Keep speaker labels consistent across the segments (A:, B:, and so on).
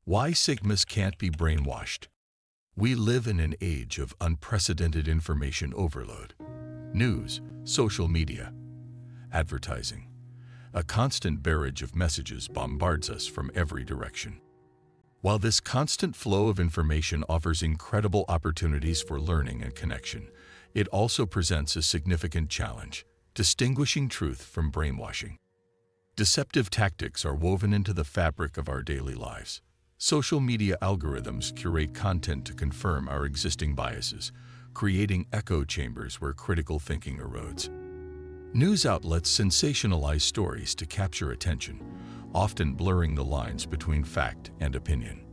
A: Why Sigmas can't be brainwashed. We live in an age of unprecedented information overload. News, social media, advertising. A constant barrage of messages bombards us from every direction. While this constant flow of information offers incredible opportunities for learning and connection, it also presents a significant challenge: distinguishing truth from brainwashing. Deceptive tactics are woven into the fabric of our daily lives. Social media algorithms curate content to confirm our existing biases, creating echo chambers where critical thinking erodes. News outlets sensationalize stories to capture attention, often blurring the lines between fact and opinion.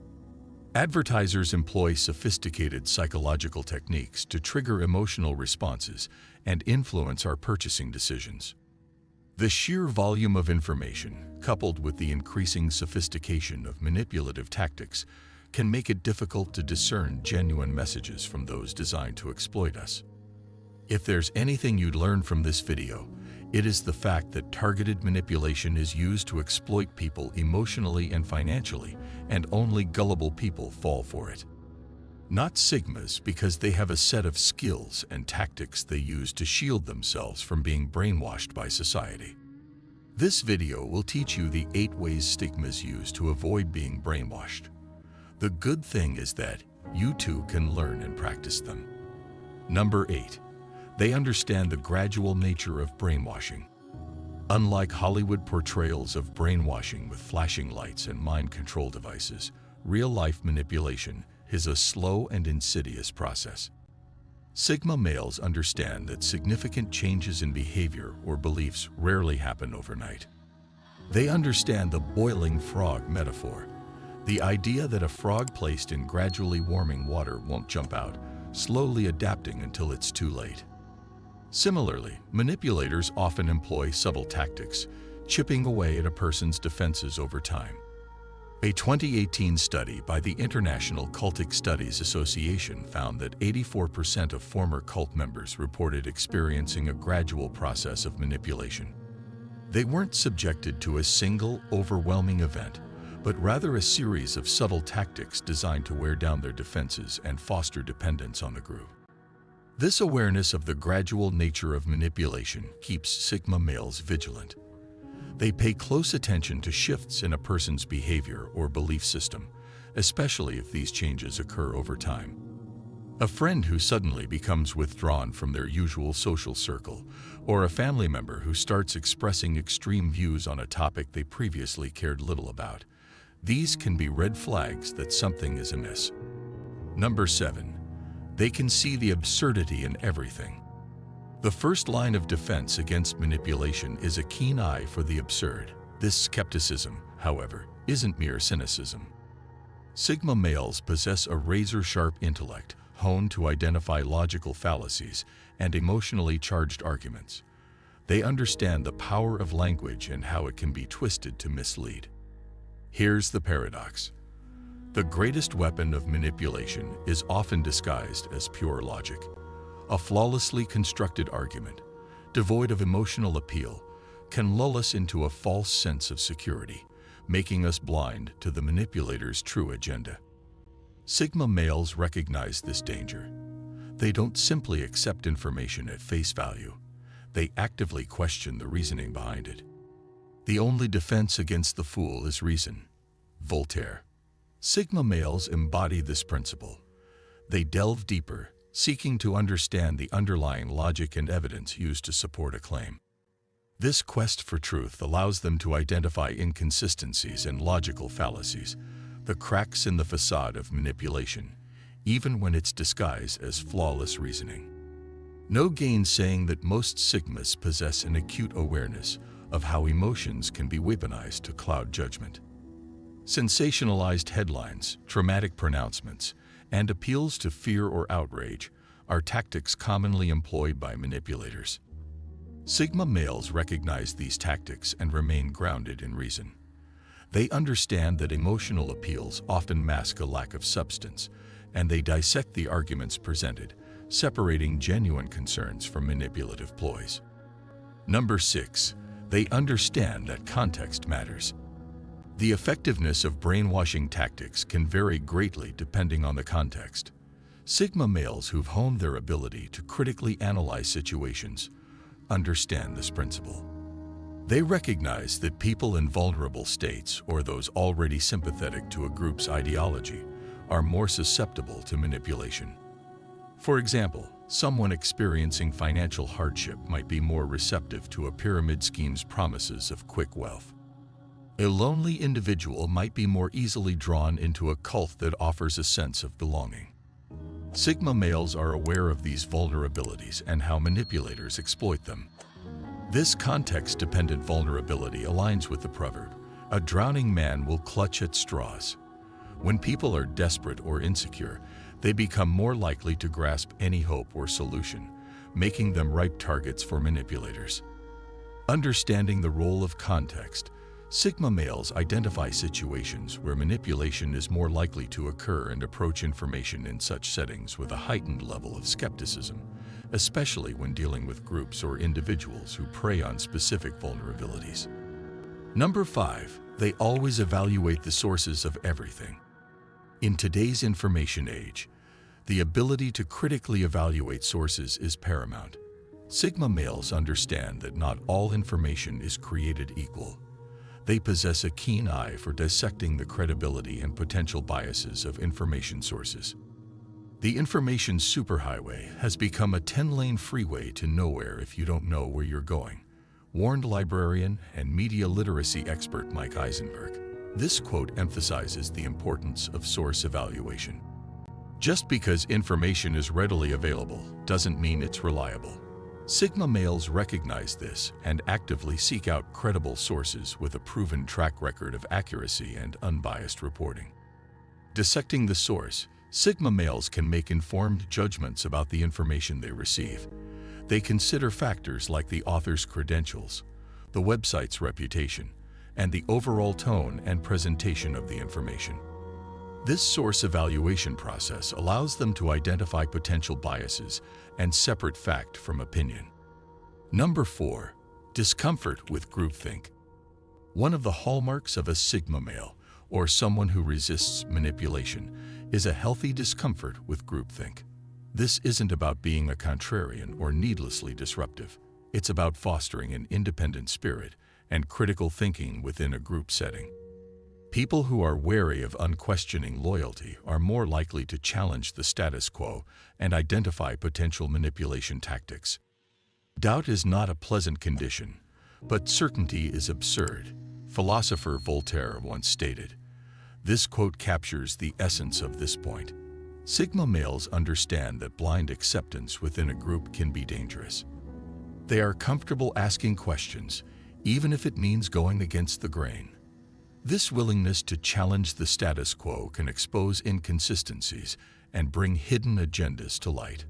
A: Advertisers employ sophisticated psychological techniques to trigger emotional responses and influence our purchasing decisions. The sheer volume of information, coupled with the increasing sophistication of manipulative tactics, can make it difficult to discern genuine messages from those designed to exploit us. If there's anything you'd learn from this video, it is the fact that targeted manipulation is used to exploit people emotionally and financially, and only gullible people fall for it. Not Sigmas, because they have a set of skills and tactics they use to shield themselves from being brainwashed by society. This video will teach you the 8 ways Sigmas use to avoid being brainwashed. The good thing is that you too can learn and practice them. Number 8. They understand the gradual nature of brainwashing. Unlike Hollywood portrayals of brainwashing with flashing lights and mind control devices, real-life manipulation is a slow and insidious process. Sigma males understand that significant changes in behavior or beliefs rarely happen overnight. They understand the boiling frog metaphor, the idea that a frog placed in gradually warming water won't jump out, slowly adapting until it's too late. Similarly, manipulators often employ subtle tactics, chipping away at a person's defenses over time. A 2018 study by the International Cultic Studies Association found that 84% of former cult members reported experiencing a gradual process of manipulation. They weren't subjected to a single, overwhelming event, but rather a series of subtle tactics designed to wear down their defenses and foster dependence on the group. This awareness of the gradual nature of manipulation keeps Sigma males vigilant. They pay close attention to shifts in a person's behavior or belief system, especially if these changes occur over time. A friend who suddenly becomes withdrawn from their usual social circle, or a family member who starts expressing extreme views on a topic they previously cared little about. These can be red flags that something is amiss. Number 7. They can see the absurdity in everything. The first line of defense against manipulation is a keen eye for the absurd. This skepticism, however, isn't mere cynicism. Sigma males possess a razor-sharp intellect, honed to identify logical fallacies and emotionally charged arguments. They understand the power of language and how it can be twisted to mislead. Here's the paradox. The greatest weapon of manipulation is often disguised as pure logic. A flawlessly constructed argument, devoid of emotional appeal, can lull us into a false sense of security, making us blind to the manipulator's true agenda. Sigma males recognize this danger. They don't simply accept information at face value. They actively question the reasoning behind it. The only defense against the fool is reason. Voltaire. Sigma males embody this principle. They delve deeper, seeking to understand the underlying logic and evidence used to support a claim. This quest for truth allows them to identify inconsistencies and logical fallacies, the cracks in the facade of manipulation, even when it's disguised as flawless reasoning. No gainsaying that most Sigmas possess an acute awareness of how emotions can be weaponized to cloud judgment. Sensationalized headlines, dramatic pronouncements, and appeals to fear or outrage are tactics commonly employed by manipulators. Sigma males recognize these tactics and remain grounded in reason. They understand that emotional appeals often mask a lack of substance, and they dissect the arguments presented, separating genuine concerns from manipulative ploys. Number 6. They understand that context matters. The effectiveness of brainwashing tactics can vary greatly depending on the context. Sigma males who've honed their ability to critically analyze situations understand this principle. They recognize that people in vulnerable states, or those already sympathetic to a group's ideology, are more susceptible to manipulation. For example, someone experiencing financial hardship might be more receptive to a pyramid scheme's promises of quick wealth. A lonely individual might be more easily drawn into a cult that offers a sense of belonging. Sigma males are aware of these vulnerabilities and how manipulators exploit them. This context-dependent vulnerability aligns with the proverb, "A drowning man will clutch at straws." When people are desperate or insecure, they become more likely to grasp any hope or solution, making them ripe targets for manipulators. Understanding the role of context, Sigma males identify situations where manipulation is more likely to occur and approach information in such settings with a heightened level of skepticism, especially when dealing with groups or individuals who prey on specific vulnerabilities. Number 5, they always evaluate the sources of everything. In today's information age, the ability to critically evaluate sources is paramount. Sigma males understand that not all information is created equal. They possess a keen eye for dissecting the credibility and potential biases of information sources. The information superhighway has become a 10-lane freeway to nowhere if you don't know where you're going, warned librarian and media literacy expert Mike Eisenberg. This quote emphasizes the importance of source evaluation. Just because information is readily available doesn't mean it's reliable. Sigma males recognize this and actively seek out credible sources with a proven track record of accuracy and unbiased reporting. Dissecting the source, Sigma males can make informed judgments about the information they receive. They consider factors like the author's credentials, the website's reputation, and the overall tone and presentation of the information. This source evaluation process allows them to identify potential biases and separate fact from opinion. Number 4, discomfort with groupthink. One of the hallmarks of a Sigma male, or someone who resists manipulation, is a healthy discomfort with groupthink. This isn't about being a contrarian or needlessly disruptive. It's about fostering an independent spirit and critical thinking within a group setting. People who are wary of unquestioning loyalty are more likely to challenge the status quo and identify potential manipulation tactics. Doubt is not a pleasant condition, but certainty is absurd, philosopher Voltaire once stated. This quote captures the essence of this point. Sigma males understand that blind acceptance within a group can be dangerous. They are comfortable asking questions, even if it means going against the grain. This willingness to challenge the status quo can expose inconsistencies and bring hidden agendas to light.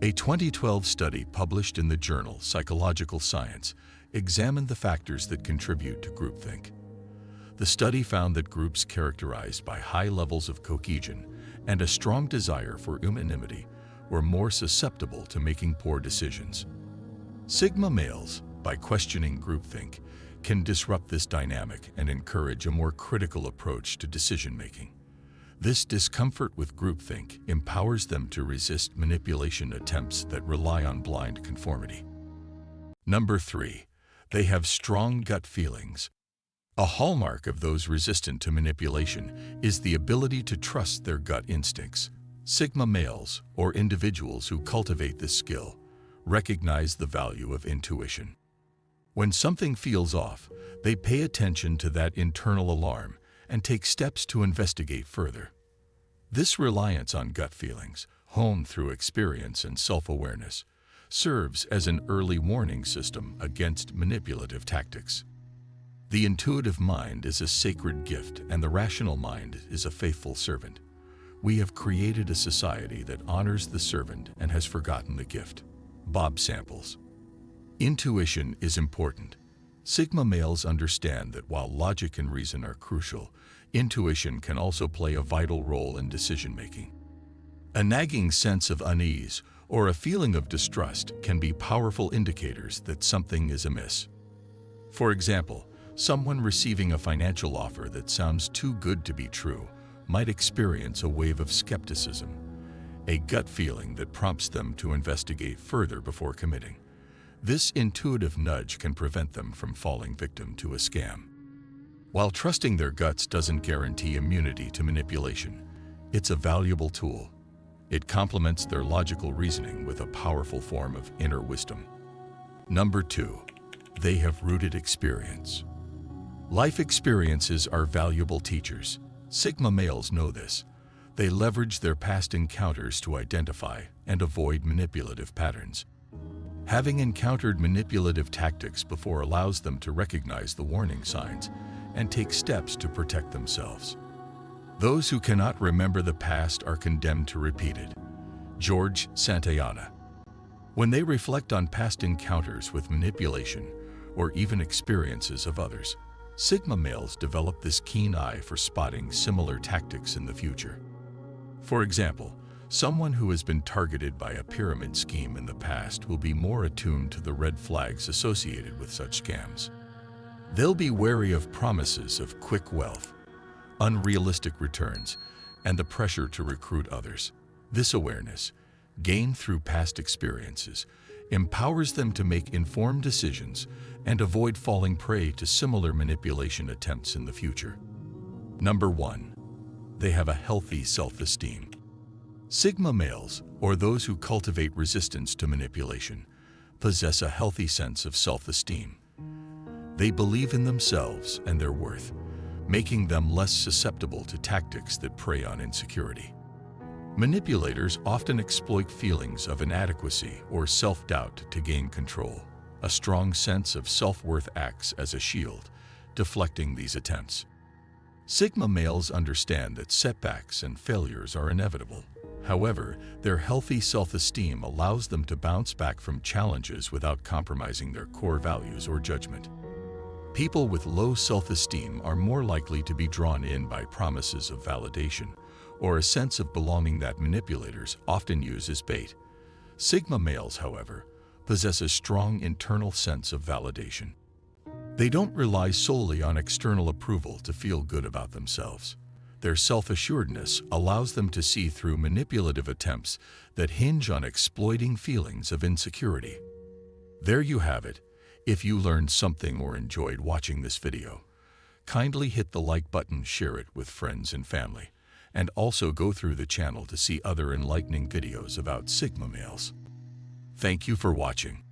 A: A 2012 study published in the journal Psychological Science examined the factors that contribute to groupthink. The study found that groups characterized by high levels of cohesion and a strong desire for unanimity were more susceptible to making poor decisions. Sigma males, by questioning groupthink, can disrupt this dynamic and encourage a more critical approach to decision-making. This discomfort with groupthink empowers them to resist manipulation attempts that rely on blind conformity. Number 3, they have strong gut feelings. A hallmark of those resistant to manipulation is the ability to trust their gut instincts. Sigma males, or individuals who cultivate this skill, recognize the value of intuition. When something feels off, they pay attention to that internal alarm and take steps to investigate further. This reliance on gut feelings, honed through experience and self-awareness, serves as an early warning system against manipulative tactics. The intuitive mind is a sacred gift, and the rational mind is a faithful servant. We have created a society that honors the servant and has forgotten the gift. Bob Samples. Intuition is important. Sigma males understand that while logic and reason are crucial, intuition can also play a vital role in decision-making. A nagging sense of unease or a feeling of distrust can be powerful indicators that something is amiss. For example, Someone receiving a financial offer that sounds too good to be true might experience a wave of skepticism, a gut feeling that prompts them to investigate further before committing. This intuitive nudge can prevent them from falling victim to a scam. While trusting their guts doesn't guarantee immunity to manipulation, it's a valuable tool. It complements their logical reasoning with a powerful form of inner wisdom. Number 2, they have rooted experience. Life experiences are valuable teachers. Sigma males know this. They leverage their past encounters to identify and avoid manipulative patterns. Having encountered manipulative tactics before allows them to recognize the warning signs and take steps to protect themselves. Those who cannot remember the past are condemned to repeat it. George Santayana. When they reflect on past encounters with manipulation or even experiences of others, Sigma males develop this keen eye for spotting similar tactics in the future. For example, someone who has been targeted by a pyramid scheme in the past will be more attuned to the red flags associated with such scams. They'll be wary of promises of quick wealth, unrealistic returns, and the pressure to recruit others. This awareness, gained through past experiences, empowers them to make informed decisions and avoid falling prey to similar manipulation attempts in the future. Number 1, they have a healthy self-esteem. Sigma males, or those who cultivate resistance to manipulation, possess a healthy sense of self-esteem. They believe in themselves and their worth, making them less susceptible to tactics that prey on insecurity. Manipulators often exploit feelings of inadequacy or self-doubt to gain control. A strong sense of self-worth acts as a shield, deflecting these attempts. Sigma males understand that setbacks and failures are inevitable. However, their healthy self-esteem allows them to bounce back from challenges without compromising their core values or judgment. People with low self-esteem are more likely to be drawn in by promises of validation or a sense of belonging that manipulators often use as bait. Sigma males, however, possess a strong internal sense of validation. They don't rely solely on external approval to feel good about themselves. Their self-assuredness allows them to see through manipulative attempts that hinge on exploiting feelings of insecurity. There you have it. If you learned something or enjoyed watching this video, kindly hit the like button, share it with friends and family, and also go through the channel to see other enlightening videos about Sigma males. Thank you for watching.